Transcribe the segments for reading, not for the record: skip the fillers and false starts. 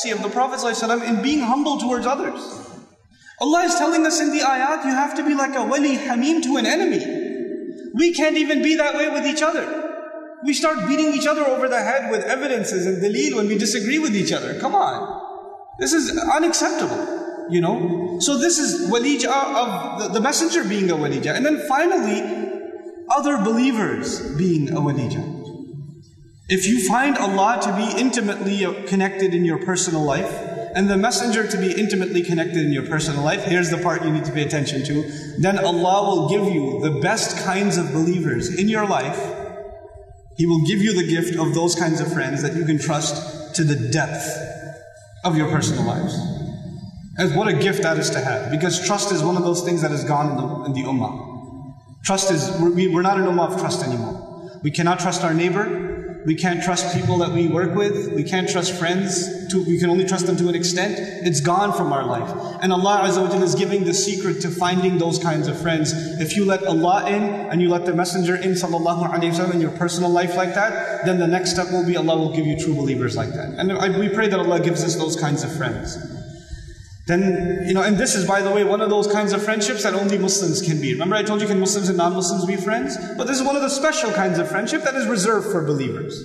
of the Prophet ﷺ in being humble towards others. Allah is telling us in the ayat, you have to be like a wali hamim to an enemy. We can't even be that way with each other. We start beating each other over the head with evidences and daleel when we disagree with each other. Come on. This is unacceptable, you know. So this is walija of the messenger being a walija. And then finally, other believers being a walija. If you find Allah to be intimately connected in your personal life, and the messenger to be intimately connected in your personal life, here's the part you need to pay attention to, then Allah will give you the best kinds of believers in your life. He will give you the gift of those kinds of friends that you can trust to the depth of your personal lives. And what a gift that is to have, because trust is one of those things that is gone in the ummah. Trust is, we're not an ummah of trust anymore. We cannot trust our neighbor. We can't trust people that we work with. We can't trust friends. We can only trust them to an extent. It's gone from our life. And Allah Azza wa Jalla is giving the secret to finding those kinds of friends. If you let Allah in and you let the Messenger in sallallahu alayhi wa sallam in your personal life like that, then the next step will be Allah will give you true believers like that. And we pray that Allah gives us those kinds of friends. Then, you know, and this is, by the way, one of those kinds of friendships that only Muslims can be. Remember I told you, can Muslims and non-Muslims be friends? But this is one of the special kinds of friendship that is reserved for believers.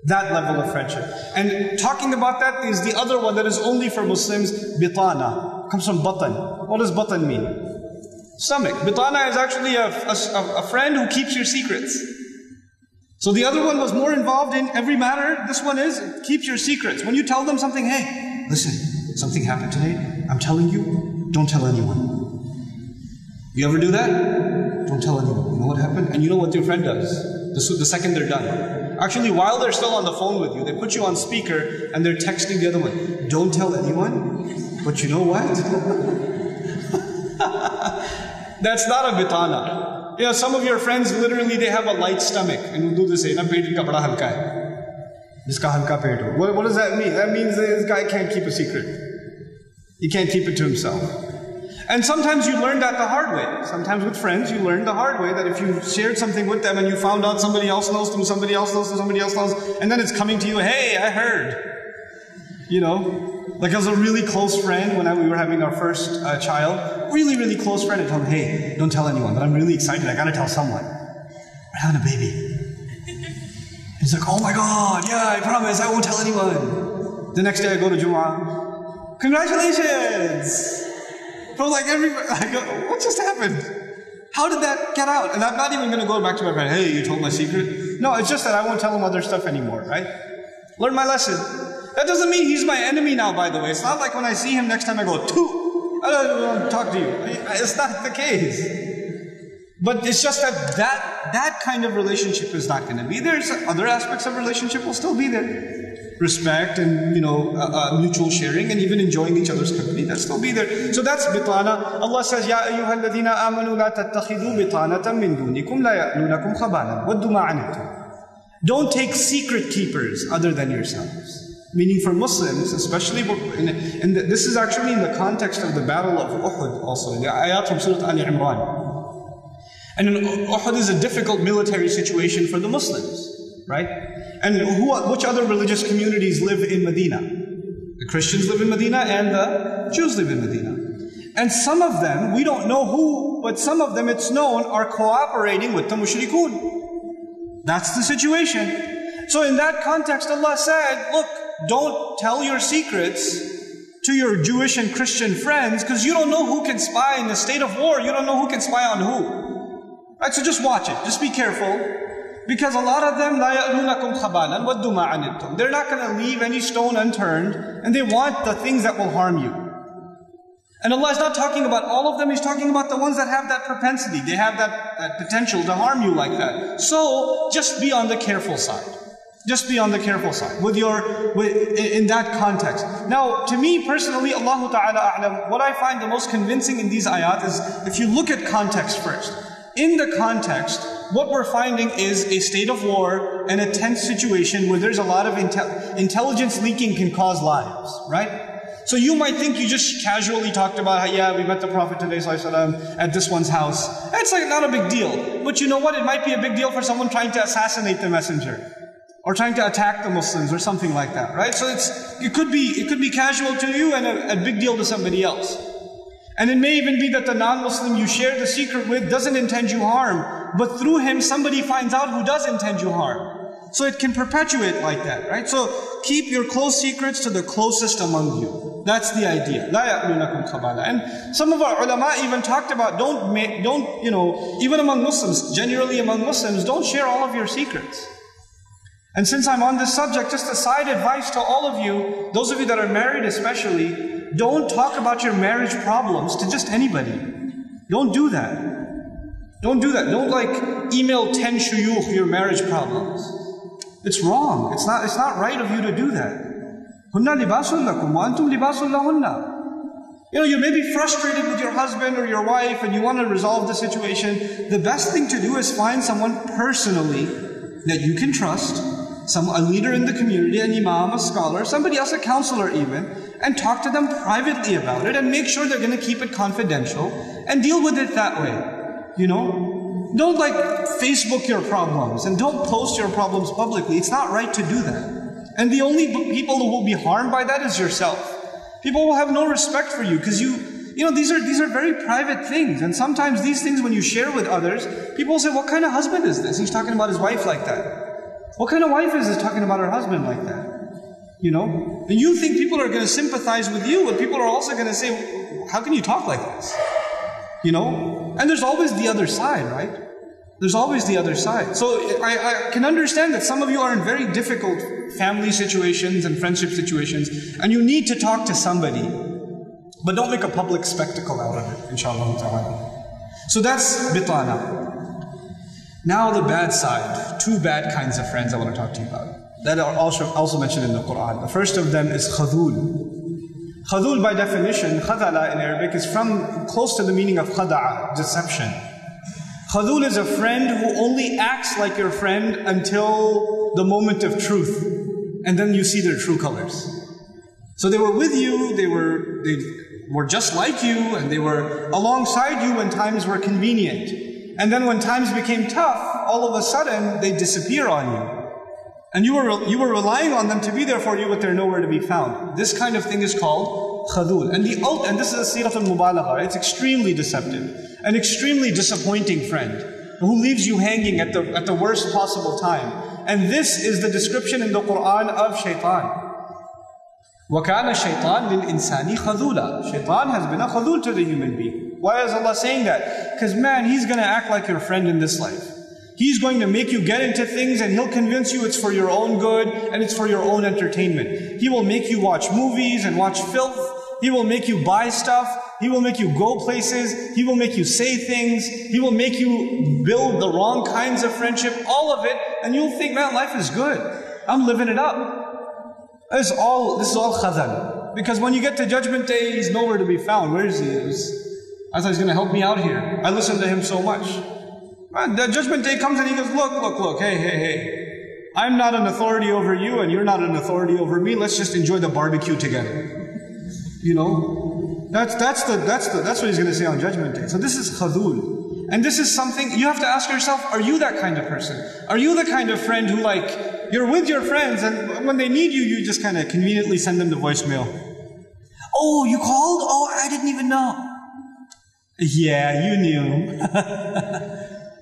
That level of friendship. And talking about that is the other one that is only for Muslims, bitana. Comes from batan. What does batan mean? Stomach. Bitana is actually a friend who keeps your secrets. So the other one was more involved in every matter. This one is, keeps your secrets. When you tell them something, hey, listen, something happened today. I'm telling you, don't tell anyone. You ever do that? Don't tell anyone. You know what happened? And you know what your friend does the second they're done. Actually, while they're still on the phone with you, they put you on speaker and they're texting the other one. Don't tell anyone, but you know what? That's not a bitana. You know, some of your friends, literally, they have a light stomach. And Urdu they say, na peti ka bada halka hai. Jiska halka pet ho. What does that mean? That means that this guy can't keep a secret. He can't keep it to himself. And sometimes you learn that the hard way. Sometimes with friends, you learn the hard way that if you shared something with them and you found out somebody else knows through somebody else knows through somebody else knows, and then it's coming to you, hey, I heard. You know? Like I was a really close friend when we were having our first child. Really, really close friend. I told him, hey, don't tell anyone, but I'm really excited. I gotta tell someone. We're having a baby. He's like, oh my God, yeah, I promise, I won't tell anyone. The next day I go to Jumu'ah. Congratulations! From like everybody, I go, what just happened? How did that get out? And I'm not even going to go back to my friend, hey, you told my secret? No, it's just that I won't tell him other stuff anymore, right? Learn my lesson. That doesn't mean he's my enemy now, by the way. It's not like when I see him next time I go, toot, I don't want to talk to you. It's not the case. But it's just that kind of relationship is not going to be there. Other aspects of relationship will still be there. Respect and, you know, mutual sharing and even enjoying each other's company, that'll still be there. So that's bitana. Allah says, Ya ayyuha alladhina amanu la tattakhidhu bitanatan min dunikum la ya'lunakum khabalan waddu ma anittum. Don't take secret keepers other than yourselves. Meaning for Muslims, especially, and this is actually in the context of the battle of Uhud also, the ayat from Surah Al-Imran. And Uhud is a difficult military situation for the Muslims, right? And which other religious communities live in Medina? The Christians live in Medina and the Jews live in Medina. And some of them, we don't know who, but some of them, it's known, are cooperating with the mushrikun. That's the situation. So in that context, Allah said, look, don't tell your secrets to your Jewish and Christian friends, because you don't know who can spy in the state of war. You don't know who can spy on who. Right? So just watch it. Just be careful. Because a lot of them, لَا يَأْلُونَكُمْ خَبَالًا وَدُّ مَا عَنِتُّمْ. They're not going to leave any stone unturned, and they want the things that will harm you. And Allah is not talking about all of them, He's talking about the ones that have that propensity. They have that potential to harm you like that. So, just be on the careful side. Just be on the careful side in that context. Now, to me personally, Allahu Ta'ala A'lam, what I find the most convincing in these ayat is if you look at context first. In the context, what we're finding is a state of war and a tense situation where there's a lot of intelligence leaking can cause lives, right? So you might think you just casually talked about, yeah, we met the Prophet today, ﷺ, at this one's house. That's like not a big deal. But you know what? It might be a big deal for someone trying to assassinate the messenger. or trying to attack the Muslims or something like that, right? So it could be casual to you and a big deal to somebody else. And it may even be that the non-Muslim you share the secret with doesn't intend you harm, but through him somebody finds out who does intend you harm. So it can perpetuate like that, right? So keep your close secrets to the closest among you. That's the idea. لا يألونكم خبالا. And some of our ulama even talked about don't, even among Muslims, generally among Muslims, don't share all of your secrets. And since I'm on this subject, just a side advice to all of you, those of you that are married especially, don't talk about your marriage problems to just anybody. Don't do that. Don't do that. Don't like email 10 shuyukh your marriage problems. It's wrong. It's not right of you to do that. Hunna libasun lakum wa antum libasun lahunna. You may be frustrated with your husband or your wife and you want to resolve the situation. The best thing to do is find someone personally that you can trust, a leader in the community, an imam, a scholar, somebody else, a counselor even, and talk to them privately about it and make sure they're going to keep it confidential and deal with it that way. Don't like Facebook your problems and don't post your problems publicly. It's not right to do that. And the only people who will be harmed by that is yourself. People will have no respect for you because these are very private things. And sometimes these things when you share with others, people will say, what kind of husband is this? He's talking about his wife like that. What kind of wife is this talking about her husband like that? And you think people are going to sympathize with you, but people are also going to say, how can you talk like this? And there's always the other side, right? There's always the other side. So I can understand that some of you are in very difficult family situations and friendship situations, and you need to talk to somebody, but don't make a public spectacle out of it, inshallah ta'ala. So that's bitana. Now the bad side, two bad kinds of friends I want to talk to you about. That are also mentioned in the Quran. The first of them is khadul. Khadul by definition, khadala in Arabic, is from close to the meaning of khada'a, deception. Khadul is a friend who only acts like your friend until the moment of truth. And then you see their true colors. So they were with you, they were just like you, and they were alongside you when times were convenient. And then when times became tough, all of a sudden they disappear on you. And you were relying on them to be there for you, but they're nowhere to be found. This kind of thing is called khadul. And this is a sirat al-mubalagha. It's extremely deceptive. An extremely disappointing friend who leaves you hanging at the worst possible time. And this is the description in the Quran of shaitan. وَكَانَ الشَّيْطَانُ لِلْإِنسَانِ خَذُولًا. Shaitan has been a khadul to the human being. Why is Allah saying that? Because man, he's going to act like your friend in this life. He's going to make you get into things and he'll convince you it's for your own good and it's for your own entertainment. He will make you watch movies and watch filth. He will make you buy stuff. He will make you go places. He will make you say things. He will make you build the wrong kinds of friendship, all of it. And you'll think, man, life is good. I'm living it up. This is all khadal. Because when you get to Judgment Day, he's nowhere to be found. Where is he? I thought he's going to help me out here. I listen to him so much. The Judgment Day comes and he goes, look, hey. I'm not an authority over you and you're not an authority over me. Let's just enjoy the barbecue together. That's what he's going to say on Judgment Day. So this is khadul. And this is something, you have to ask yourself, are you that kind of person? Are you the kind of friend who you're with your friends and when they need you, you just kind of conveniently send them the voicemail. Oh, you called? Oh, I didn't even know. Yeah, you knew.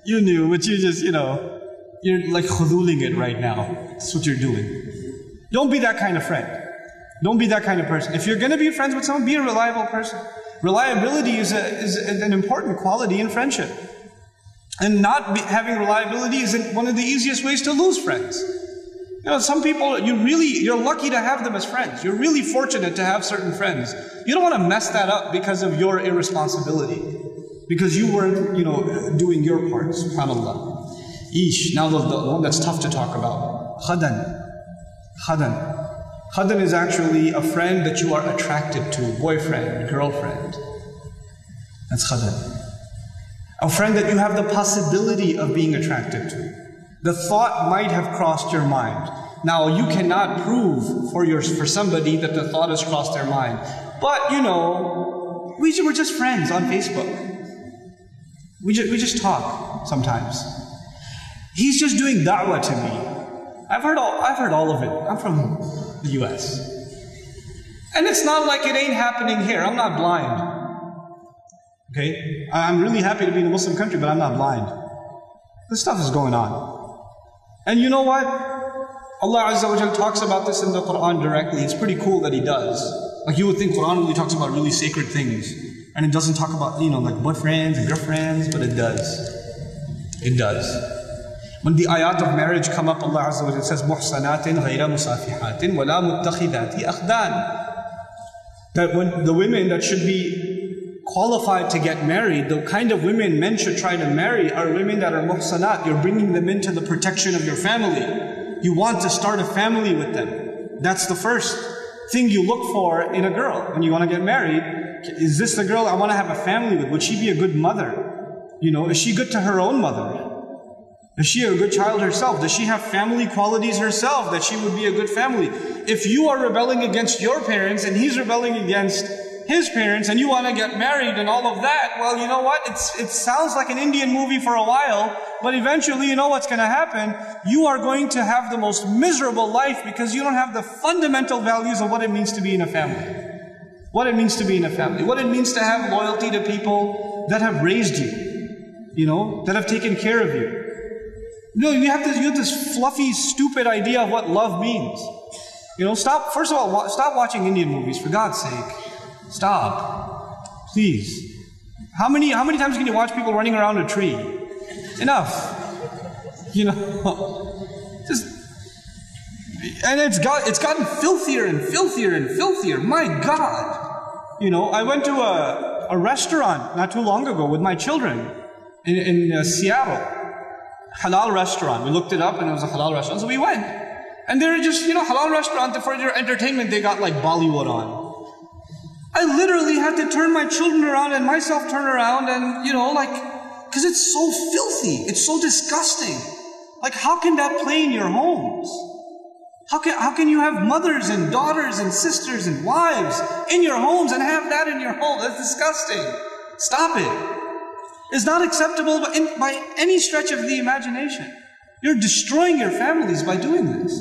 You knew, but you just, you're like khuduling it right now. That's what you're doing. Don't be that kind of friend. Don't be that kind of person. If you're going to be friends with someone, be a reliable person. Reliability is an important quality in friendship. And not having reliability is one of the easiest ways to lose friends. Some people, you're lucky to have them as friends. You're really fortunate to have certain friends. You don't want to mess that up because of your irresponsibility. Because you weren't, doing your part, subhanAllah. Now the one that's tough to talk about. Khadan. Khadan is actually a friend that you are attracted to. Boyfriend, girlfriend. That's khadan. A friend that you have the possibility of being attracted to. The thought might have crossed your mind. Now you cannot prove for somebody that the thought has crossed their mind. But we were just friends on Facebook. We just talk sometimes. He's just doing da'wah to me. I've heard all of it. I'm from the US. And it's not like it ain't happening here. I'm not blind. Okay? I'm really happy to be in a Muslim country, but I'm not blind. This stuff is going on. And you know what? Allah Azza wa Jal talks about this in the Quran directly. It's pretty cool that He does. Like you would think Quran only talks about really sacred things. And it doesn't talk about, like boyfriends and girlfriends, but it does. It does. When the ayat of marriage come up, Allah Azza wa Jal says, مُحْصَنَاتٍ غَيْرَ مُصَافِحَاتٍ وَلَا مُتَّخِذَاتِ أَخْدَانٍ. That when the women that should be qualified to get married, the kind of women men should try to marry are women that are muhsanat. You're bringing them into the protection of your family. You want to start a family with them. That's the first thing you look for in a girl when you want to get married. Is this the girl I want to have a family with? Would she be a good mother? Is she good to her own mother? Is she a good child herself? Does she have family qualities herself that she would be a good family? If you are rebelling against your parents and he's rebelling against his parents and you want to get married and all of that, well, you know what? It sounds like an Indian movie for a while, but eventually you know what's going to happen. You are going to have the most miserable life because you don't have the fundamental values of what it means to be in a family. What it means to be in a family. What it means to have loyalty to people that have raised you, that have taken care of you. You have this fluffy, stupid idea of what love means. First of all, stop watching Indian movies, for God's sake. Stop. Please. How many times can you watch people running around a tree? Enough. And it's gotten filthier and filthier and filthier. My God. I went to a restaurant not too long ago with my children in Seattle. Halal restaurant. We looked it up and it was a halal restaurant. So we went. And they're just, halal restaurant, for their entertainment, they got like Bollywood on. I literally had to turn my children around and myself turn around and, because it's so filthy. It's so disgusting. Like, how can that play in your homes? How can you have mothers and daughters and sisters and wives in your homes and have that in your home? That's disgusting. Stop it. It's not acceptable by any stretch of the imagination. You're destroying your families by doing this.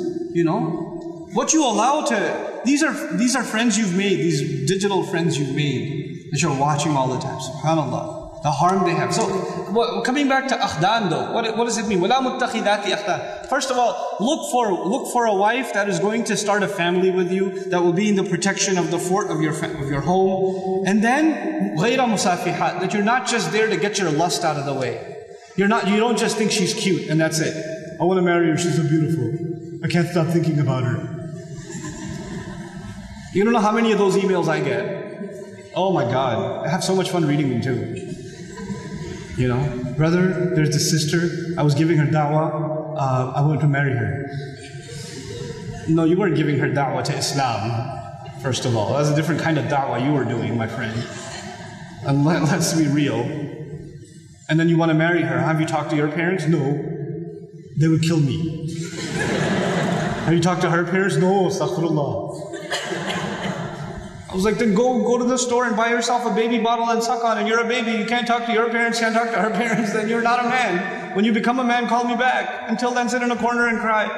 What you allow to, these are friends you've made, these digital friends you've made that you're watching all the time. SubhanAllah. The harm they have. So, coming back to akhdan though, what does it mean? وَلَا مُتَّخِذَاتِ أَخْدَانٍ. First of all, look for a wife that is going to start a family with you, that will be in the protection of the fort of your home. And then, غَيْرَ مُصَافِحَاتٍ. That you're not just there to get your lust out of the way. You don't just think she's cute and that's it. I want to marry her, she's so beautiful. I can't stop thinking about her. You don't know how many of those emails I get. Oh my God, I have so much fun reading them too. Brother, there's this sister, I was giving her da'wah, I want to marry her. No, you weren't giving her da'wah to Islam, first of all. That's a different kind of da'wah you were doing, my friend. And let's be real. And then you want to marry her. Have you talked to your parents? No. They would kill me. Have you talked to her parents? No, astaghfirullah. I was like, then go to the store and buy yourself a baby bottle and suck on it. You're a baby, you can't talk to your parents, can't talk to her parents, then you're not a man. When you become a man, call me back. Until then, sit in a corner and cry.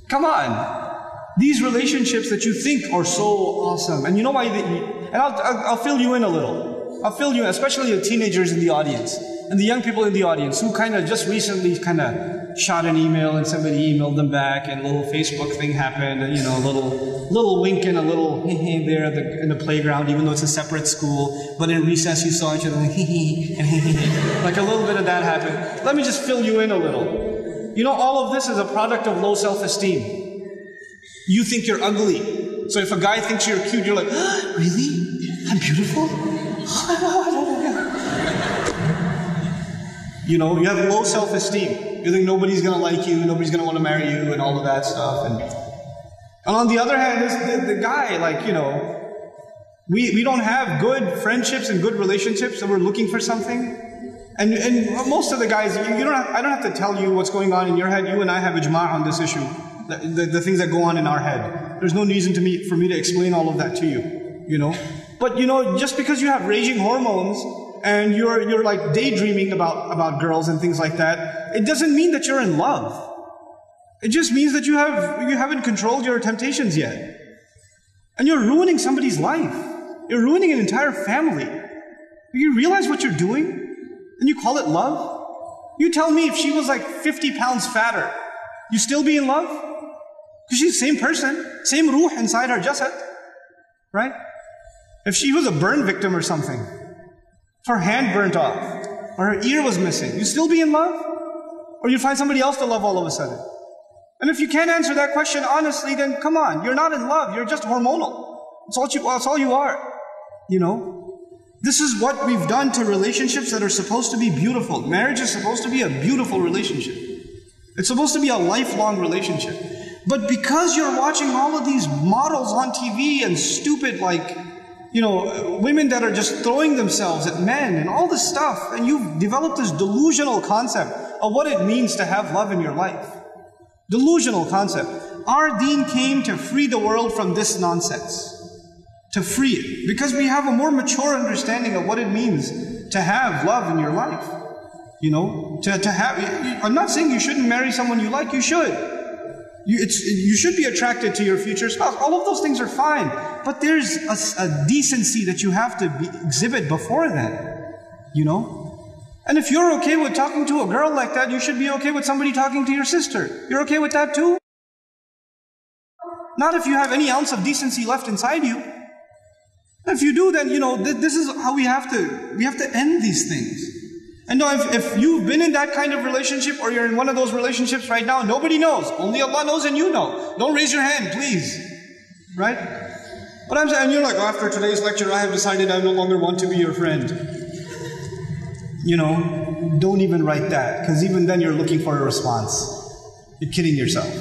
Come on. These relationships that you think are so awesome. And you know why? And I'll fill you in a little. I'll fill you in, especially the teenagers in the audience. And the young people in the audience who kind of just recently kind of shot an email and somebody emailed them back and a little Facebook thing happened and a little wink and a little hee there in the playground, even though it's a separate school. But in recess you saw each other like hee and hee. Like a little bit of that happened. Let me just fill you in a little. All of this is a product of low self-esteem. You think you're ugly. So if a guy thinks you're cute, you're like, really? I'm beautiful? You have low self-esteem. You think nobody's going to like you, nobody's going to want to marry you, and all of that stuff. And on the other hand, the guy, we don't have good friendships and good relationships, so we're looking for something. And most of the guys, I don't have to tell you what's going on in your head. You and I have ijma' on this issue. The things that go on in our head. There's no reason for me to explain all of that to you. But just because you have raging hormones, and you're like daydreaming about girls and things like that, it doesn't mean that you're in love. It just means that you haven't controlled your temptations yet. And you're ruining somebody's life. You're ruining an entire family. Do you realize what you're doing? And you call it love? You tell me if she was like 50 pounds fatter, you still be in love? Because she's the same person, same ruh inside her jasad, right? If she was a burn victim or something, if her hand burnt off, or her ear was missing, you still be in love? Or you find somebody else to love all of a sudden? And if you can't answer that question honestly, then come on, you're not in love, you're just hormonal. That's all you are, you know? This is what we've done to relationships that are supposed to be beautiful. Marriage is supposed to be a beautiful relationship. It's supposed to be a lifelong relationship. But because you're watching all of these models on TV and stupid, like, you know, women that are just throwing themselves at men and all this stuff, and you've developed this delusional concept of what it means to have love in your life. Delusional concept. Our deen came to free the world from this nonsense. To free it. Because we have a more mature understanding of what it means to have love in your life. You know, to have, I'm not saying you shouldn't marry someone you like, you should. You should be attracted to your future spouse. All of those things are fine. But there's a decency that you have to exhibit before then. You know? And if you're okay with talking to a girl like that, you should be okay with somebody talking to your sister. You're okay with that too? Not if you have any ounce of decency left inside you. If you do, then, you know, this is how we have to end these things. And now if you've been in that kind of relationship, or you're in one of those relationships right now, nobody knows. Only Allah knows and you know. Don't raise your hand, please. Right? But I'm saying, you're like, oh, after today's lecture, I have decided I no longer want to be your friend. You know, don't even write that, because even then you're looking for a response. You're kidding yourself.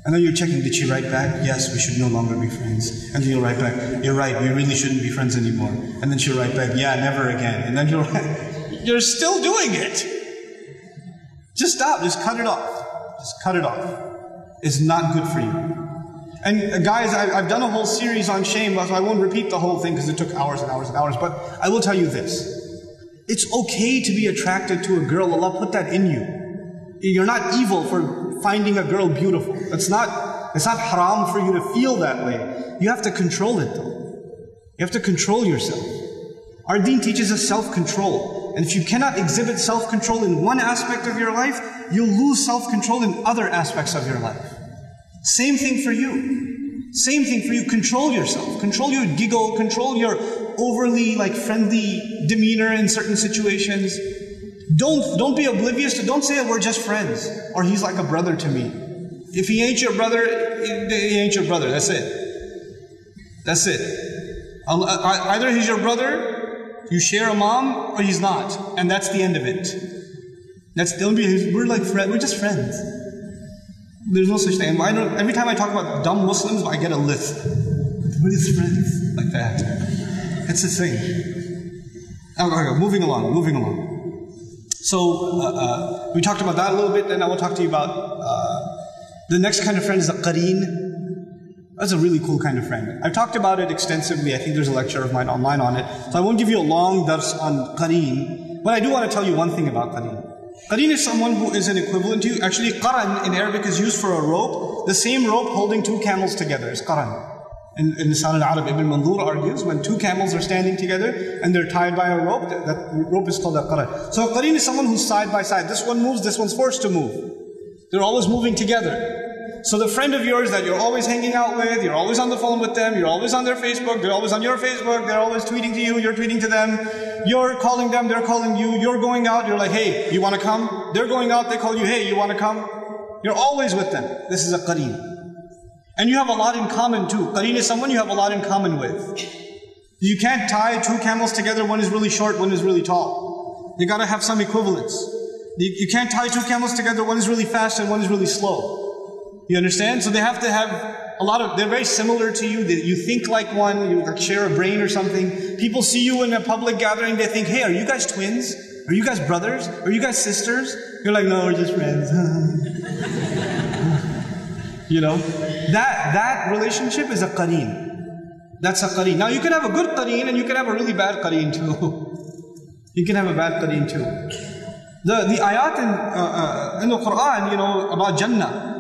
And then you're checking, did she write back? Yes, we should no longer be friends. And then you'll write back, you're right, we really shouldn't be friends anymore. And then she'll write back, yeah, never again. And then you're still doing it. Just stop, just cut it off. Just cut it off. It's not good for you. And guys, I've done a whole series on shame, so I won't repeat the whole thing because it took hours and hours and hours, but I will tell you this. It's okay to be attracted to a girl. Allah put that in you. You're not evil for finding a girl beautiful. It's not haram for you to feel that way. You have to control it though. You have to control yourself. Our deen teaches us self-control. And if you cannot exhibit self-control in one aspect of your life, you'll lose self-control in other aspects of your life. Same thing for you. Same thing for you. Control yourself. Control your giggle. Control your overly friendly demeanor in certain situations. Don't be oblivious to, don't say we're just friends, or he's like a brother to me. If he ain't your brother, he ain't your brother. That's it. That's it. Either he's your brother, you share a mom, or he's not. And that's the end of it. We're like friends, we're just friends. There's no such thing. Every time I talk about dumb Muslims, I get a list. We're just friends. Like that. It's a thing. Okay, moving along. So, we talked about that a little bit, and I will talk to you about the next kind of friend is a qareen. That's a really cool kind of friend. I've talked about it extensively. I think there's a lecture of mine online on it. So I won't give you a long dars on qareen, but I do want to tell you one thing about qareen. Qareen is someone who is an equivalent to you. Actually, qaran in Arabic is used for a rope. The same rope holding two camels together is qaran. In Lisan al-Arab, Ibn Mandur argues, when two camels are standing together and they're tied by a rope, that rope is called a qaran. So a qareen is someone who's side by side. This one moves, this one's forced to move. They're always moving together. So the friend of yours that you're always hanging out with, you're always on the phone with them, you're always on their Facebook, they're always on your Facebook, they're always tweeting to you, you're tweeting to them, you're calling them, they're calling you, you're going out, you're like, hey, you want to come? They're going out, they call you, hey, you want to come? You're always with them. This is a qareen. And you have a lot in common too. Qareen is someone you have a lot in common with. You can't tie two camels together, one is really short, one is really tall. You gotta have some equivalence. You can't tie two camels together, one is really fast and one is really slow. You understand? So they have to have they're very similar to you. You think like one, you share a brain or something. People see you in a public gathering, they think, hey, are you guys twins? Are you guys brothers? Are you guys sisters? You're like, no, we're just friends. You know? That relationship is a qareen. That's a qareen. Now you can have a good qareen and you can have a really bad qareen too. You can have a bad qareen too. The ayat in the Quran, about Jannah,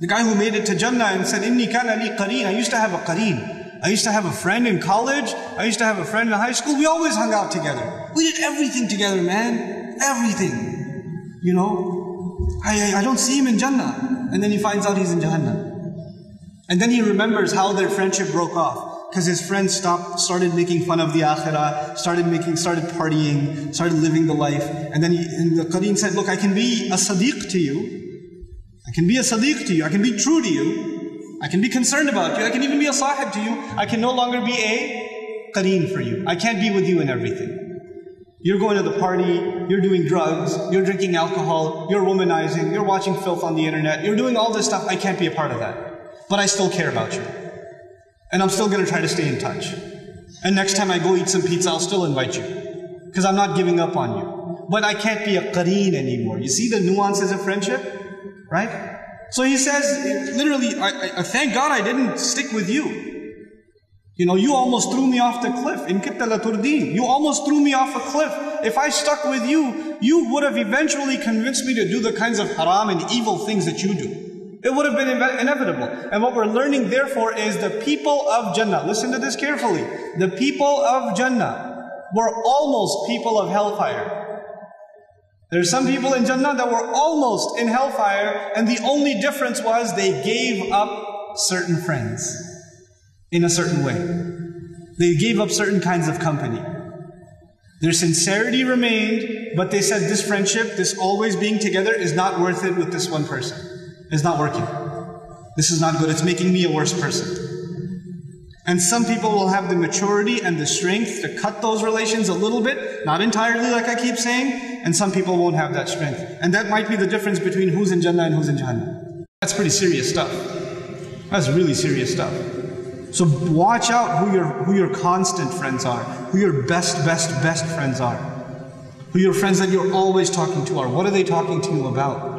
The guy who made it to Jannah and said, Inni kana li qareen. I used to have a qareen. I used to have a friend in college. I used to have a friend in high school. We always hung out together. We did everything together, man. Everything. You know, I don't see him in Jannah. And then he finds out he's in Jahannam. And then he remembers how their friendship broke off. Because his friends started making fun of the akhirah, started partying, started living the life. And then the qareen said, look, I can be a sadiq to you. I can be a sadiq to you. I can be true to you. I can be concerned about you. I can even be a sahib to you. I can no longer be a qareen for you. I can't be with you in everything. You're going to the party, you're doing drugs, you're drinking alcohol, you're womanizing, you're watching filth on the internet, you're doing all this stuff. I can't be a part of that. But I still care about you. And I'm still going to try to stay in touch. And next time I go eat some pizza, I'll still invite you. Because I'm not giving up on you. But I can't be a qareen anymore. You see the nuances of friendship? Right? So he says, literally, I thank God I didn't stick with you. You know, you almost threw me off the cliff. In kitta la turdeen. You almost threw me off a cliff. If I stuck with you, you would have eventually convinced me to do the kinds of haram and evil things that you do. It would have been inevitable. And what we're learning therefore is the people of Jannah. Listen to this carefully. The people of Jannah were almost people of hellfire. There's some people in Jannah that were almost in hellfire, and the only difference was they gave up certain friends in a certain way. They gave up certain kinds of company. Their sincerity remained, but they said this friendship, this always being together is not worth it with this one person. It's not working. This is not good. It's making me a worse person. And some people will have the maturity and the strength to cut those relations a little bit, not entirely like I keep saying, and some people won't have that strength. And that might be the difference between who's in Jannah and who's in Jahannam. That's pretty serious stuff. That's really serious stuff. So watch out who your constant friends are, who your best friends are, who your friends that you're always talking to are. What are they talking to you about?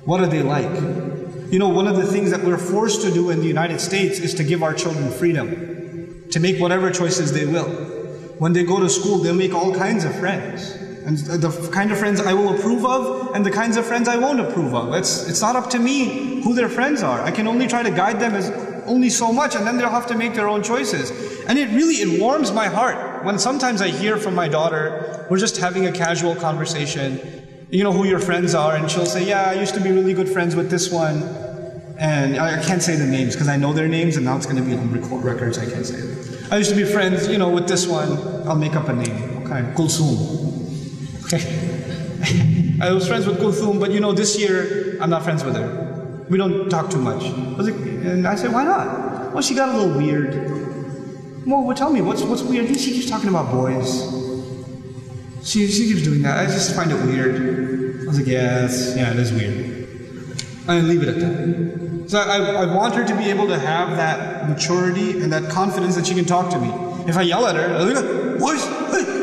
What are they like? You know, one of the things that we're forced to do in the United States is to give our children freedom, to make whatever choices they will. When they go to school, they'll make all kinds of friends. And the kind of friends I will approve of, and the kinds of friends I won't approve of. It's not up to me who their friends are. I can only try to guide them as only so much, and then they'll have to make their own choices. And it warms my heart when sometimes I hear from my daughter, we're just having a casual conversation, you know who your friends are, and she'll say, yeah, I used to be really good friends with this one. And I can't say the names because I know their names, and now it's going to be on records, I can't say them. I used to be friends, you know, with this one. I'll make up a name. Okay, Kulthum. Okay. I was friends with Kulthum, but you know, this year, I'm not friends with her. We don't talk too much. And I said, why not? Well, she got a little weird. Well, tell me, what's weird? She keeps talking about boys. She keeps doing that. I just find it weird. I was like, yeah, it is weird. And leave it at that. So I want her to be able to have that maturity and that confidence that she can talk to me. If I yell at her, I'll go, boys, hey.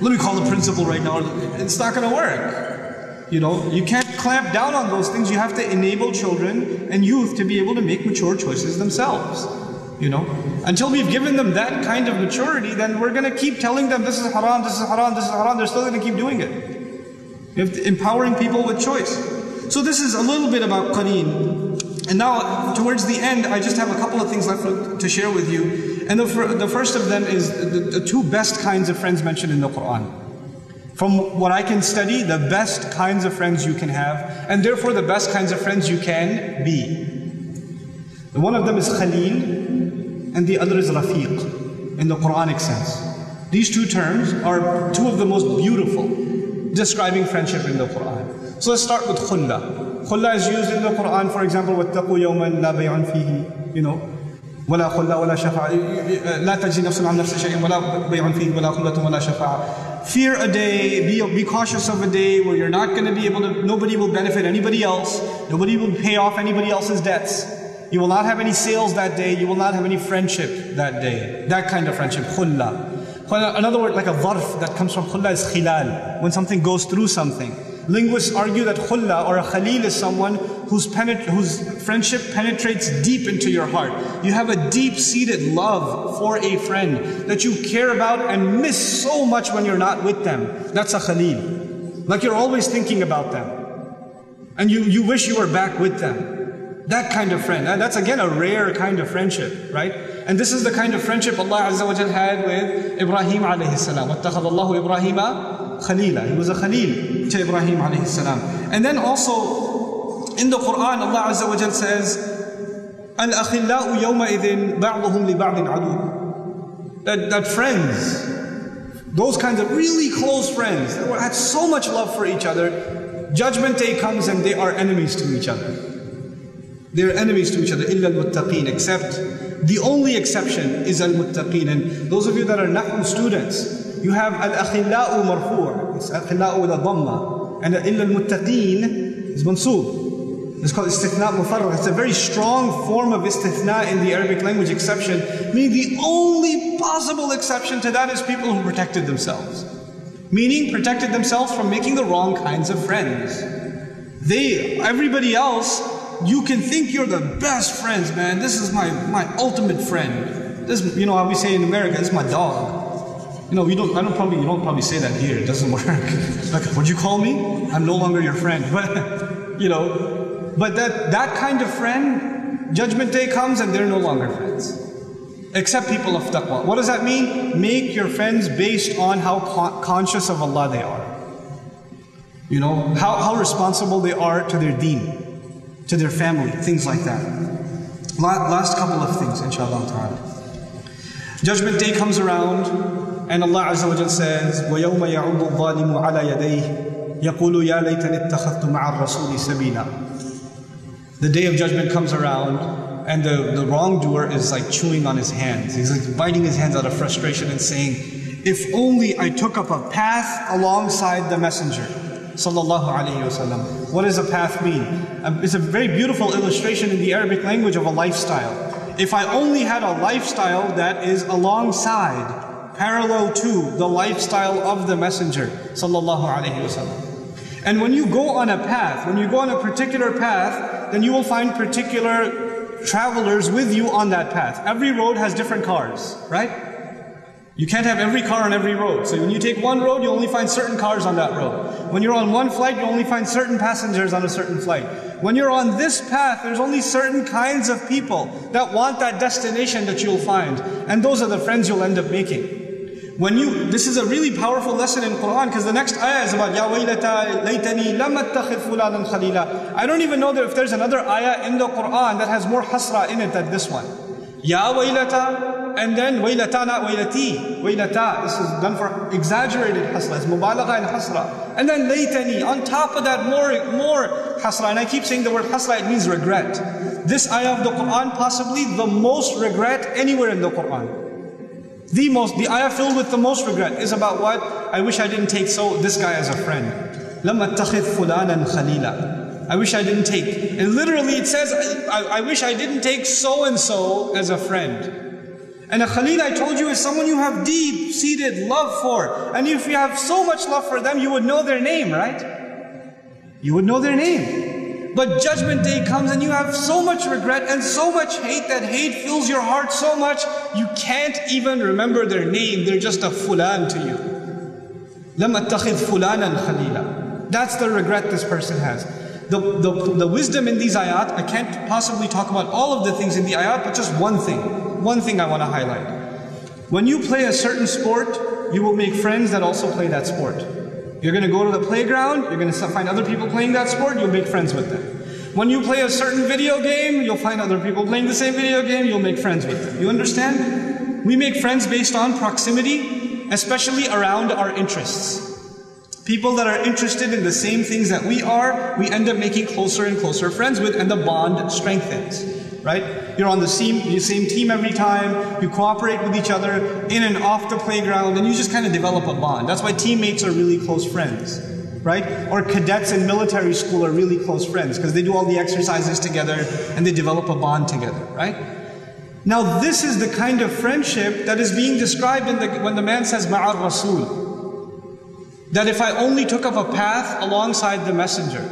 Let me call the principal right now. It's not going to work. You know, you can't clamp down on those things. You have to enable children and youth to be able to make mature choices themselves. You know, until we've given them that kind of maturity, then we're going to keep telling them this is haram, this is haram, this is haram. They're still going to keep doing it. Empowering people with choice. So this is a little bit about qareen. And now, towards the end, I just have a couple of things left to share with you. And the first of them is the two best kinds of friends mentioned in the Quran. From what I can study, the best kinds of friends you can have, and therefore the best kinds of friends you can be. One of them is Khalil, and the other is Rafiq, in the Quranic sense. These two terms are two of the most beautiful describing friendship in the Quran. So let's start with Khulla. Khulla is used in the Quran, for example, وَاتَّقُوا يَوْمًا لَا بَيْعٌ فِيهِ, you know, وَلَا خُلَّةٌ وَلَا شَفَاعَةٌ لَا تَجْزِي نَفْسٌ عَنْ نَفْسٍ شَيْئًا وَلَا بَيْعٌ فِيهِ وَلَا خُلَّةٌ وَلَا شَفَاعَةٌ. Fear a day, be cautious of a day where you're not going to be able to, nobody will benefit anybody else, nobody will pay off anybody else's debts. You will not have any sales that day. You will not have any friendship that day. That kind of friendship, khulla. Another word like a dharf that comes from khulla is khilal, when something goes through something. Linguists argue that khulla or a khalil is someone whose friendship penetrates deep into your heart. You have a deep-seated love for a friend that you care about and miss so much when you're not with them. That's a khalil. Like you're always thinking about them. And you wish you were back with them. That kind of friend. And that's again a rare kind of friendship, right? And this is the kind of friendship Allah Azza wa Jal had with Ibrahim alayhi salam. وَاتَّخَذَ اللَّهُ إِبْرَاهِيمَ خَلِيلًا. He was a Khalil to Ibrahim alayhi salam. And then also in the Quran, Allah Azza wa Jal says, الْأَخِلَّاءُ يَوْمَئِذٍ بَعْضُهُمْ لِبَعْضٍ عَدُوٌّ. That friends, those kinds of really close friends that had so much love for each other, Judgment Day comes and they are enemies to each other. They are enemies to each other. إِلَّا الْمُتَّقِينَ. Except, the only exception is al-muttaqeen. And those of you that are Nahu students, you have al-akhillau marfu'. It's akhillau with a dhamma. And إِلَّا الْمُتَّقِينَ is mansoob. It's called istithna mufarragh. It's a very strong form of istithna in the Arabic language, exception. Meaning the only possible exception to that is people who protected themselves. Meaning protected themselves from making the wrong kinds of friends. Everybody else, you can think you're the best friends, man. This is my ultimate friend. This, you know how we say in America, this is my dog. You know, you don't probably say that here. It doesn't work. Like, what'd you call me? I'm no longer your friend. But you know, but that kind of friend, Judgment Day comes and they're no longer friends. Except people of taqwa. What does that mean? Make your friends based on how conscious of Allah they are. You know, how responsible they are to their deen, to their family, things like that. Last couple of things, inshallah ta'ala. Judgment Day comes around, and Allah Azza wa Jal says, وَيَوْمَ يَعُضُ الظَّالِمُ عَلَى يَدَيْهِ يَقُولُ يَا لَيْتَنِ اتَّخَذْتُ مَعَ الرَّسُولِ سَبِيلًا. The Day of Judgment comes around, and the wrongdoer is like chewing on his hands. He's like biting his hands out of frustration and saying, if only I took up a path alongside the messenger. Sallallahu alayhi wasallam. What does a path mean? It's a very beautiful illustration in the Arabic language of a lifestyle. If I only had a lifestyle that is alongside, parallel to the lifestyle of the messenger. Sallallahu alayhi wasallam. And when you go on a path, when you go on a particular path, then you will find particular travelers with you on that path. Every road has different cars, right? You can't have every car on every road. So when you take one road, you only find certain cars on that road. When you're on one flight, you only find certain passengers on a certain flight. When you're on this path, there's only certain kinds of people that want that destination that you'll find. And those are the friends you'll end up making. This is a really powerful lesson in Quran, because the next ayah is about Ya waylata laytani lam attakhidh fulanan khalila. I don't even know that if there's another ayah in the Quran that has more hasra in it than this one. Ya waylata, and then waylata, not waylati. Waylata, this is done for exaggerated hasra. It's mubalagha and hasra. And then laytani, on top of that more hasra. And I keep saying the word hasra, it means regret. This ayah of the Quran, possibly the most regret anywhere in the Quran. The ayah filled with the most regret is about what? I wish I didn't take this guy as a friend. Lam attakhidh fulanan khalila. I wish I didn't take. And literally it says, I wish I didn't take so-and-so as a friend. And a khalil, I told you, is someone you have deep-seated love for. And if you have so much love for them, you would know their name, right? You would know their name. But Judgment Day comes and you have so much regret and so much hate, that hate fills your heart so much, you can't even remember their name. They're just a fulan to you. Lam attakhidh fulanan khalila. That's the regret this person has. The wisdom in these ayat, I can't possibly talk about all of the things in the ayat, but just one thing I want to highlight. When you play a certain sport, you will make friends that also play that sport. You're going to go to the playground, you're going to find other people playing that sport, you'll make friends with them. When you play a certain video game, you'll find other people playing the same video game, you'll make friends with them. You understand? We make friends based on proximity, especially around our interests. People that are interested in the same things that we are, we end up making closer and closer friends with, and the bond strengthens. Right? You're on the same team every time, you cooperate with each other in and off the playground, and you just kind of develop a bond. That's why teammates are really close friends. Right? Or cadets in military school are really close friends, because they do all the exercises together and they develop a bond together. Right? Now this is the kind of friendship that is being described when the man says Ma'ar Rasul. That if I only took up a path alongside the messenger.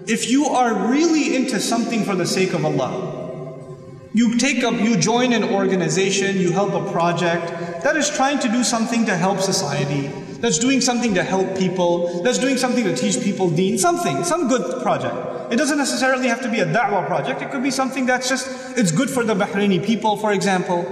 If you are really into something for the sake of Allah, you join an organization, you help a project that is trying to do something to help society, that's doing something to help people, that's doing something to teach people deen, some good project. It doesn't necessarily have to be a da'wah project. It could be something that's just, it's good for the Bahraini people, for example.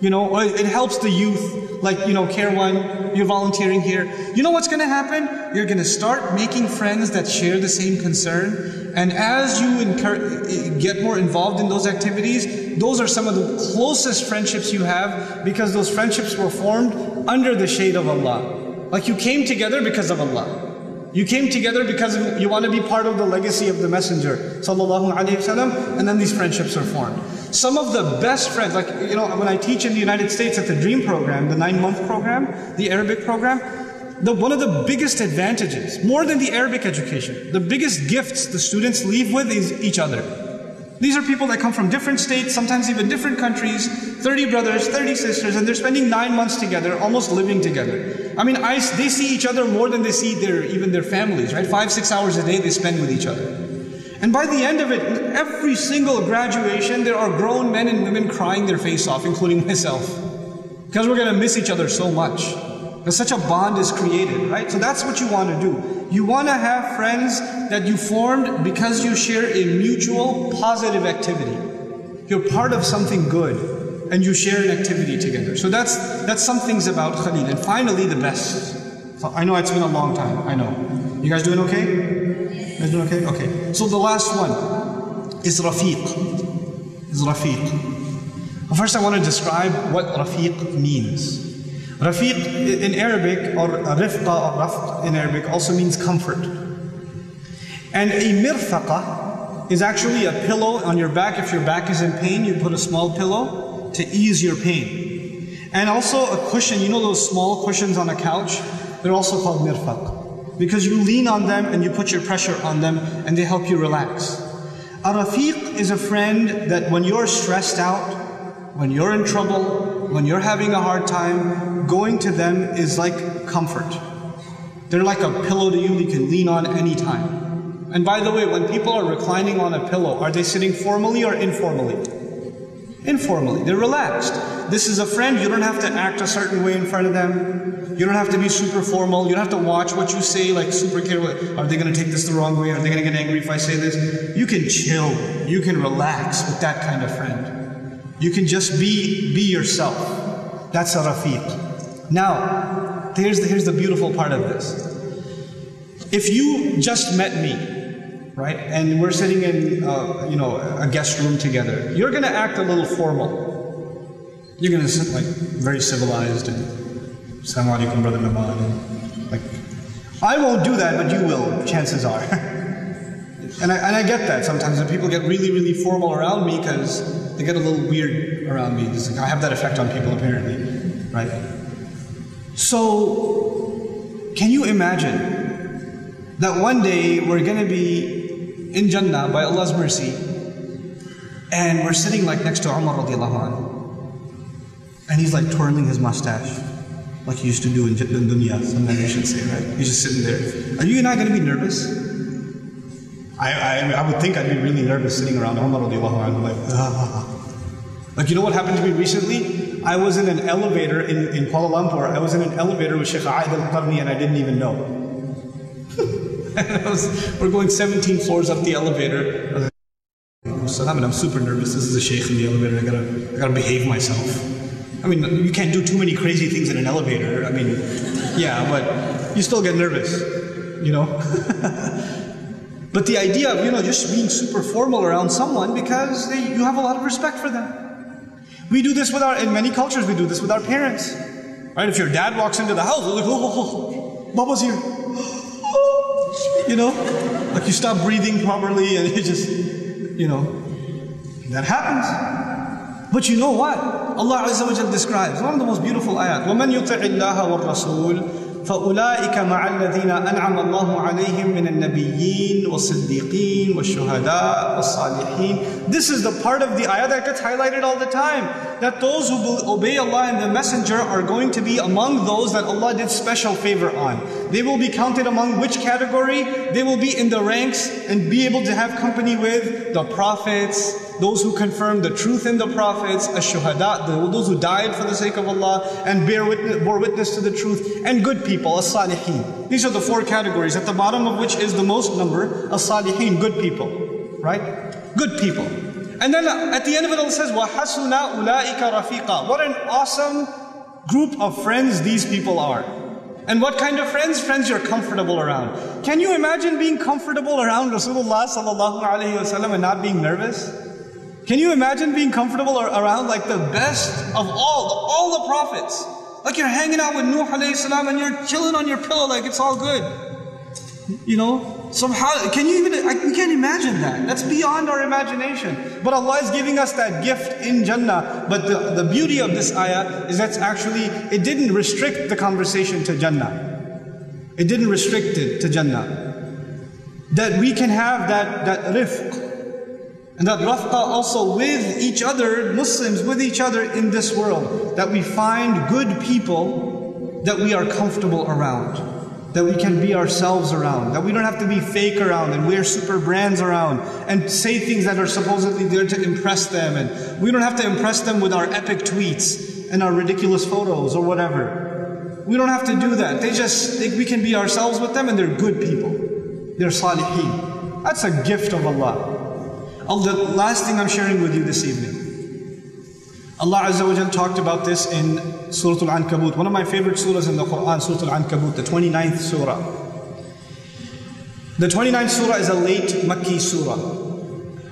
You know, or it helps the youth, like, you know, Care One, you're volunteering here. You know what's going to happen? You're going to start making friends that share the same concern. And as you get more involved in those activities, those are some of the closest friendships you have, because those friendships were formed under the shade of Allah. Like, you came together because of Allah. You came together because you want to be part of the legacy of the Messenger, sallallahu alaihi wasallam, and then these friendships are formed. Some of the best friends, like, you know, when I teach in the United States at the DREAM program, the 9-month program, the Arabic program, one of the biggest advantages, more than the Arabic education, the biggest gifts the students leave with is each other. These are people that come from different states, sometimes even different countries, 30 brothers, 30 sisters, and they're spending 9 months together, almost living together. I mean, they see each other more than they see even their families, right? 5-6 hours a day they spend with each other. And by the end of it, every single graduation, there are grown men and women crying their face off, including myself. Because we're going to miss each other so much. Because such a bond is created, right? So that's what you want to do. You want to have friends that you formed because you share a mutual positive activity. You're part of something good, and you share an activity together. So that's some things about Khalil. And finally, the best. So I know it's been a long time, I know. You guys doing okay? You guys doing okay? Okay. So the last one is Rafiq. Well, first I want to describe what Rafiq means. Rafiq in Arabic, or Rifqa or Rafq in Arabic, also means comfort. And a mirfaqa is actually a pillow on your back. If your back is in pain, you put a small pillow to ease your pain. And also a cushion, you know those small cushions on a couch? They're also called mirfaq, because you lean on them and you put your pressure on them and they help you relax. A Rafiq is a friend that when you're stressed out, when you're in trouble, when you're having a hard time, going to them is like comfort. They're like a pillow to you can lean on anytime. And by the way, when people are reclining on a pillow, are they sitting formally or informally? Informally. They're relaxed. This is a friend. You don't have to act a certain way in front of them. You don't have to be super formal. You don't have to watch what you say, like super careful. Are they going to take this the wrong way? Are they going to get angry if I say this? You can chill. You can relax with that kind of friend. You can just be yourself. That's a Rafiq. Now, here's the beautiful part of this. If you just met me, right, and we're sitting in a guest room together, you're going to act a little formal. You're going to sit like very civilized and Assalamu alaikum, brother Nouman. Like, I won't do that, but you will, chances are. And I get that. Sometimes when people get really, really formal around me because they get a little weird around me. It's like, I have that effect on people apparently, right? So, can you imagine that one day we're going to be in Jannah by Allah's mercy, and we're sitting like next to Umar radiallahu anhu, and he's like twirling his mustache, like he used to do in dunya, sometimes you should say, right? He's just sitting there. Are you not going to be nervous? I would think I'd be really nervous sitting around Umar radiallahu anhu, like, Like, you know what happened to me recently? I was in an elevator in Kuala Lumpur. I was in an elevator with Sheikh Aid al-Qarni and I didn't even know. We're going 17 floors up the elevator. And I'm super nervous. This is a sheikh in the elevator. I gotta behave myself. I mean, you can't do too many crazy things in an elevator. I mean, yeah, but you still get nervous, you know? But the idea of, just being super formal around someone because you have a lot of respect for them. We do this in many cultures, we do this with our parents. Right? If your dad walks into the house, they're like, oh, Baba's here. Like you stop breathing properly and you just, that happens. But you know what? Allah Azza wa Jal describes one of the most beautiful ayat. وَمَنْ يُطِعِ اللَّهَ وَالرَّسُولِ فَأُولَٰئِكَ مَعَ الَّذِينَ أَنْعَمَ اللَّهُ عَلَيْهِمْ مِنَ النَّبِيِّينَ وَالصِّدِّيقِينَ وَالشُّهَدَاءِ وَالصَّالِحِينَ. This is the part of the ayah that gets highlighted all the time. That those who obey Allah and the Messenger are going to be among those that Allah did special favor on. They will be counted among which category? They will be in the ranks and be able to have company with the prophets, those who confirm the truth in the prophets, ash-shuhada, those who died for the sake of Allah and bore witness to the truth, and good people, as-salihin. These are the 4 categories, at the bottom of which is the most number, as-salihin, good people, right? Good people. And then at the end of it all says, وَحَسُنَ أُولَٰئِكَ رَفِيقًا. What an awesome group of friends these people are. And what kind of friends? Friends you're comfortable around. Can you imagine being comfortable around Rasulullah sallallahu alaihi wasallam and not being nervous? Can you imagine being comfortable around like the best of all the prophets? Like you're hanging out with Nuh alayhi salam and you're chilling on your pillow like it's all good. You know? Somehow, we can't imagine that. That's beyond our imagination. But Allah is giving us that gift in Jannah. But the beauty of this ayah is that's actually, it didn't restrict the conversation to Jannah. It didn't restrict it to Jannah. That we can have that rifq. And that rafqa also with each other, Muslims with each other in this world. That we find good people that we are comfortable around. That we can be ourselves around, that we don't have to be fake around and wear super brands around and say things that are supposedly there to impress them, and we don't have to impress them with our epic tweets and our ridiculous photos or whatever. We don't have to do that. They just think we can be ourselves with them, and they're good people. They're salihin. That's a gift of Allah. The last thing I'm sharing with you this evening. Allah Azza wa Jal talked about this in Surah Al-Ankabut, one of my favorite surahs in the Quran, Surah Al-Ankabut, the 29th surah. The 29th surah is a late Makki surah.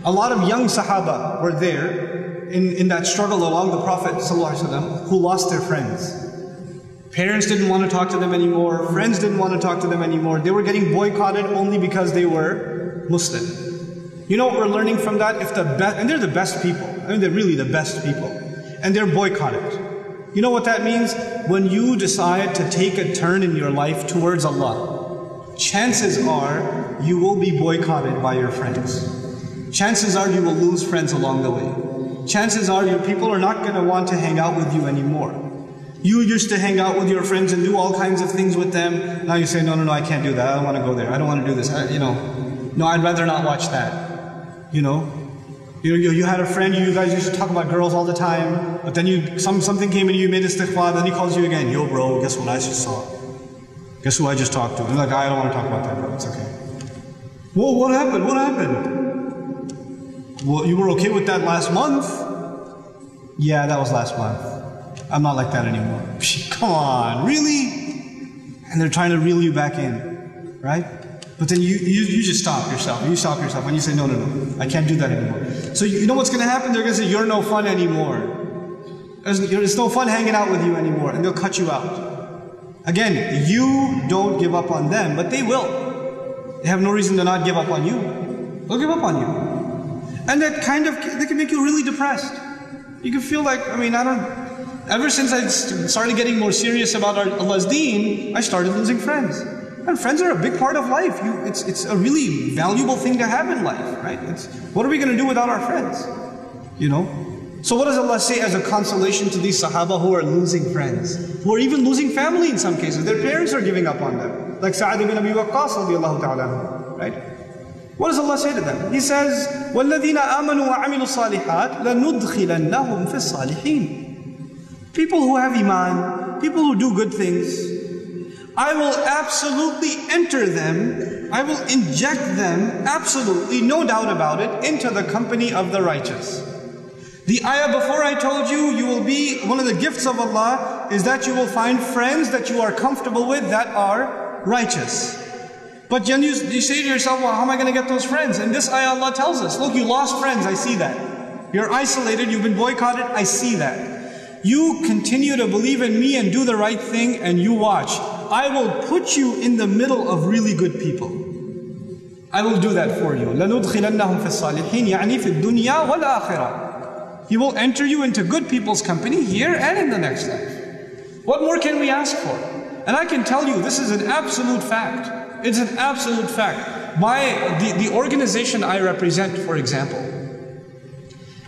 A lot of young Sahaba were there in that struggle along the Prophet ﷺ, who lost their friends. Parents didn't want to talk to them anymore, friends didn't want to talk to them anymore. They were getting boycotted only because they were Muslim. You know what we're learning from that? And they're the best people. I mean, they're really the best people. And they're boycotted. You know what that means? When you decide to take a turn in your life towards Allah, chances are you will be boycotted by your friends. Chances are you will lose friends along the way. Chances are your people are not going to want to hang out with you anymore. You used to hang out with your friends and do all kinds of things with them. Now you say, no, I can't do that. I don't want to go there. I don't want to do this. No, I'd rather not watch that. You had a friend, you guys used to talk about girls all the time, but then something came and you made istighfar, then he calls you again. Yo bro, guess what I just saw? Guess who I just talked to? And you're like, I don't want to talk about that, bro. It's okay. Whoa, what happened? What happened? Well, you were okay with that last month? Yeah, that was last month. I'm not like that anymore. Come on, really? And they're trying to reel you back in, right? But then you just stop yourself. You stop yourself and you say, no, I can't do that anymore. So you know what's going to happen? They're going to say, you're no fun anymore. It's no fun hanging out with you anymore. And they'll cut you out. Again, you don't give up on them, but they will. They have no reason to not give up on you. They'll give up on you. And that they can make you really depressed. You can feel like, ever since I started getting more serious about Allah's deen, I started losing friends. And friends are a big part of life. It's a really valuable thing to have in life, right? What are we going to do without our friends? So what does Allah say as a consolation to these Sahaba who are losing friends? Who are even losing family in some cases. Their parents are giving up on them. Like Sa'ad ibn Abi Waqqas radiallahu ta'ala, right? What does Allah say to them? He says, وَالَّذِينَ آمَنُوا وَعَمِلُوا الصَّالِحَاتِ لَنُدْخِلَنَّهُمْ فِي الصَّالِحِينَ. People who have iman, people who do good things, I will absolutely enter them, I will inject them, absolutely, no doubt about it, into the company of the righteous. The ayah before I told you will be, one of the gifts of Allah is that you will find friends that you are comfortable with that are righteous. But then you say to yourself, well, how am I going to get those friends? In this ayah Allah tells us, look, you lost friends, I see that. You're isolated, you've been boycotted, I see that. You continue to believe in me and do the right thing and you watch. I will put you in the middle of really good people. I will do that for you. لَنُدْخِلَنَّهُمْ فِي الصَّالِحِينَ يَعْنِي فِي الدُّنْيَا وَالْآخِرَةِ. He will enter you into good people's company here and in the next life. What more can we ask for? And I can tell you, this is an absolute fact. It's an absolute fact. The organization I represent, for example,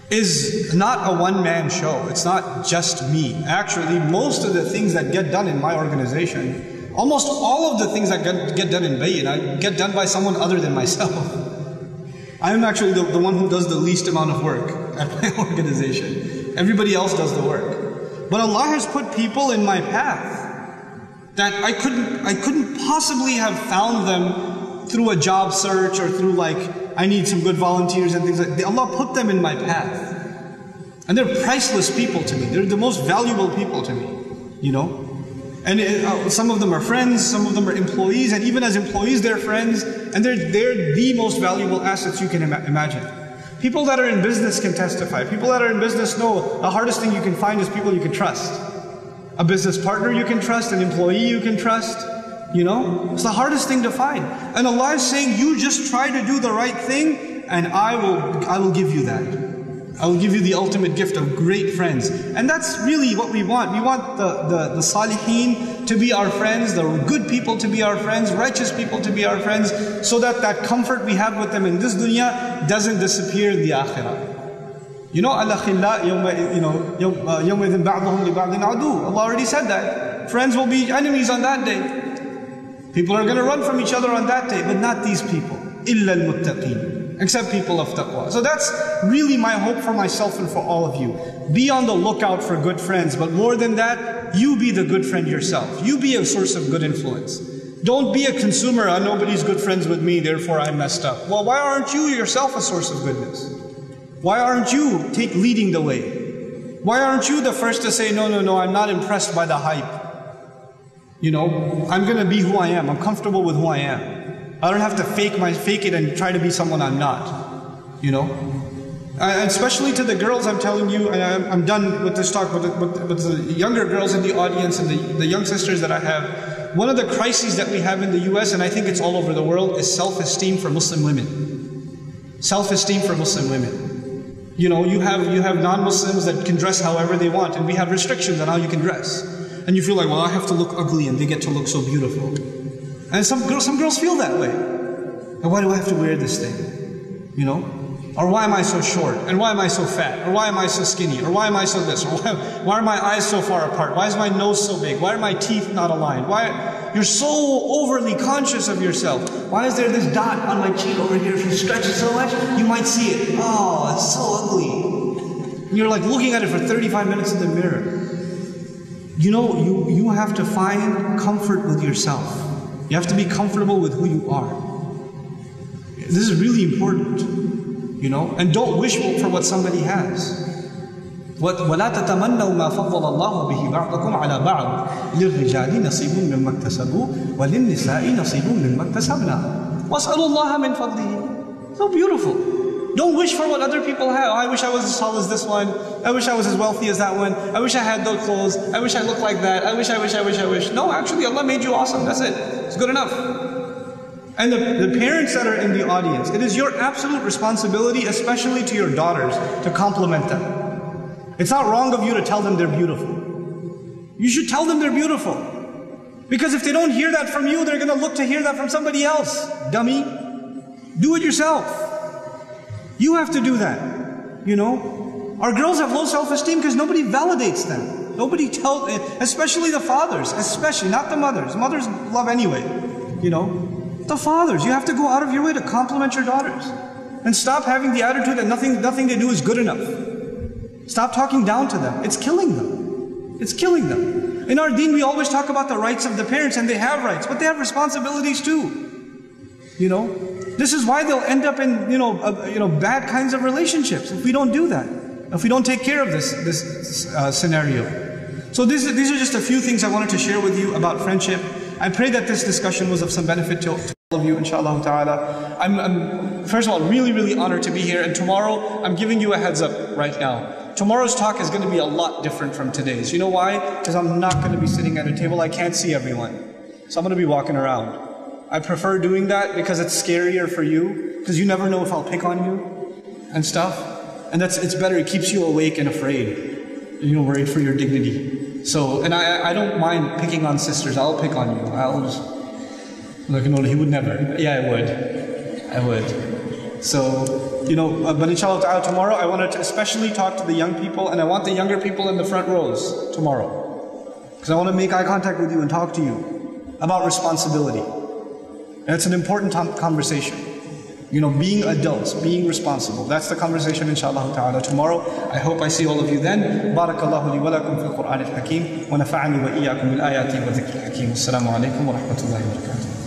is not a one-man show. It's not just me. Actually, most of the things that get done in my organization, almost all of the things that get done in Bayyinah, get done by someone other than myself. I'm actually the one who does the least amount of work at my organization. Everybody else does the work. But Allah has put people in my path that I couldn't possibly have found them through a job search or through like, I need some good volunteers and things like that. Allah put them in my path. And they're priceless people to me. They're the most valuable people to me, you know. And some of them are friends, some of them are employees, and even as employees they're friends, and they're the most valuable assets you can imagine. People that are in business can testify. People that are in business know the hardest thing you can find is people you can trust. A business partner you can trust, an employee you can trust, you know? It's the hardest thing to find. And Allah is saying, you just try to do the right thing, and I will give you that. I will give you the ultimate gift of great friends. And that's really what we want. We want the salihin to be our friends, the good people to be our friends, righteous people to be our friends, so that that comfort we have with them in this dunya doesn't disappear in the akhirah. You know, Allah already said that. Friends will be enemies on that day. People are going to run from each other on that day, but not these people. إِلَّا الْمُتَّقِينَ. Except people of taqwa. So that's really my hope for myself and for all of you. Be on the lookout for good friends, but more than that, you be the good friend yourself. You be a source of good influence. Don't be a consumer, nobody's good friends with me, therefore I'm messed up. Well, why aren't you yourself a source of goodness? Why aren't you leading the way? Why aren't you the first to say, no, I'm not impressed by the hype. You know, I'm going to be who I am. I'm comfortable with who I am. I don't have to fake it and try to be someone I'm not, you know. And especially to the girls, I'm telling you, and I'm done with this talk, but the younger girls in the audience and the young sisters that I have, one of the crises that we have in the US, and I think it's all over the world, is self-esteem for Muslim women. Self-esteem for Muslim women. You know, you have non-Muslims that can dress however they want, and we have restrictions on how you can dress. And you feel like, well, I have to look ugly and they get to look so beautiful. And some girls feel that way. And why do I have to wear this thing? You know? Or why am I so short? And why am I so fat? Or why am I so skinny? Or why am I so this? Or why are my eyes so far apart? Why is my nose so big? Why are my teeth not aligned? Why you're so overly conscious of yourself? Why is there this dot on my cheek over here? If you stretch it so much, you might see it. Oh, it's so ugly. And you're like looking at it for 35 minutes in the mirror. You know, you have to find comfort with yourself. You have to be comfortable with who you are. This is really important, you know. And don't wish for what somebody has. وَلَا تَتَمَنَّوْا مَا فَضَّلَ اللَّهُ بِهِ بَعْضَكُمْ عَلَى بَعْضٍ لِلرِّجَالِ نَصِيبٌ مِّمَّا اكْتَسَبُوا وَلِلنِّسَاءِ نَصِيبٌ مِّمَّا اكْتَسَبْنَا وَاسْأَلُوا اللَّهَ مِنْ فَضْلِهِ. So beautiful. Don't wish for what other people have. Oh, I wish I was as tall as this one. I wish I was as wealthy as that one. I wish I had those clothes. I wish I looked like that. I wish. No, actually Allah made you awesome. That's it. It's good enough. And the parents that are in the audience, it is your absolute responsibility, especially to your daughters, to compliment them. It's not wrong of you to tell them they're beautiful. You should tell them they're beautiful. Because if they don't hear that from you, they're going to look to hear that from somebody else. Dummy. Do it yourself. You have to do that, you know. Our girls have low self-esteem because nobody validates them. Nobody tells, especially the fathers, especially, not the mothers. Mothers love anyway, you know. The fathers, you have to go out of your way to compliment your daughters. And stop having the attitude that nothing they do is good enough. Stop talking down to them. It's killing them. It's killing them. In our deen, we always talk about the rights of the parents, and they have rights, but they have responsibilities too, you know. This is why they'll end up in, bad kinds of relationships if we don't do that, if we don't take care of this scenario. So these are just a few things I wanted to share with you about friendship. I pray that this discussion was of some benefit to all of you, inshallah ta'ala. I'm first of all really, really honored to be here. And tomorrow, I'm giving you a heads up right now. Tomorrow's talk is going to be a lot different from today's. You know why? Because I'm not going to be sitting at a table. I can't see everyone. So I'm going to be walking around. I prefer doing that because it's scarier for you, because you never know if I'll pick on you and stuff. And it's better, it keeps you awake and afraid. You're worried for your dignity. So, and I don't mind picking on sisters. I'll pick on you. I'll just, like, no, he would never. Yeah, I would. So, but inshallah ta'ala tomorrow, I wanted to especially talk to the young people, and I want the younger people in the front rows tomorrow. Because I want to make eye contact with you and talk to you about responsibility. And it's an important conversation. being adults, being responsible. That's the conversation inshallah ta'ala tomorrow. I hope I see all of you then. Barakallahu li wa lakum fil Qur'an al-Hakim wa nafa'ani wa iyyakum bil ayati wa dhikr al-Hakim. Assalamu alaikum wa rahmatullahi wa barakatuh.